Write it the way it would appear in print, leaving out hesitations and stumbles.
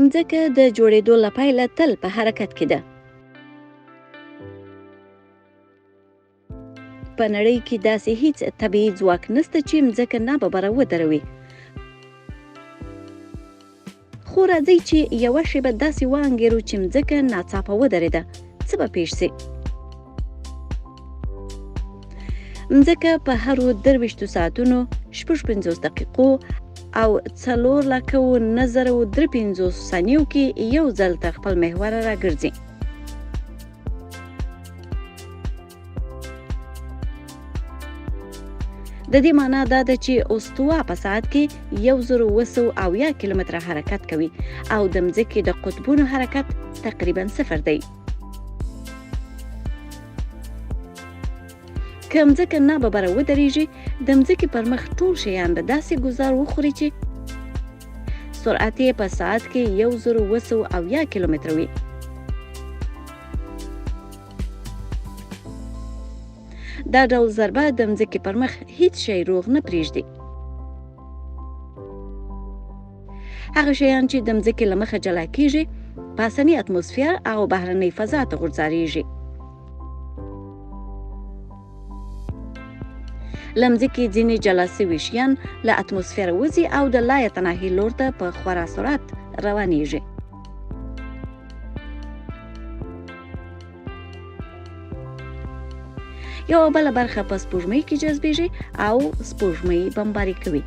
مځکه د جوړېدو له پیله تل په حرکت کې ده. په نړۍ کې داسې هیڅ طبیعي ځواک نشته چې مځکه ناببره ودروي. خو راځئ چې یوه شېبه داسې وانګېرو چې مځکه ناڅاپه ودرېده. څه به پیښ سي؟ مځکه په هرو 23 ساعتونو 56 دقیقو او 4,953 ثانیو کې یو ځل تر خپل محوره راګرځي. د دې معنا دا ده چې استوا په ساعت کې 1,200 کیلومتره حرکت کوي او د مځکې د قطبونو حرکت تقریبا 0 دی. که مځکه ناببره ودرېږي، د مځکې پر مخ ټول شیان به داسې ګزار وخوري چې سرعت یې په ساعت کې 1,200 کیلومتره وي. دا ډول ضربه د مځکې پر مخ هیڅ شی روغ نه پرېږدي. هغه شیان چې د مځکې له مخه جلا کېږي په اسانۍ اتموسفیر او بهرنۍ فضا ته غورځارېږي. له مځکې ځینې جلا سوي شیان له اتموسفیر وځي او د لایتناهي لور ته په خورا سرعت روانېږي. یوه بله برخه په سپوږمۍ کې جذبېږي او سپوږمۍ بمباري کوي.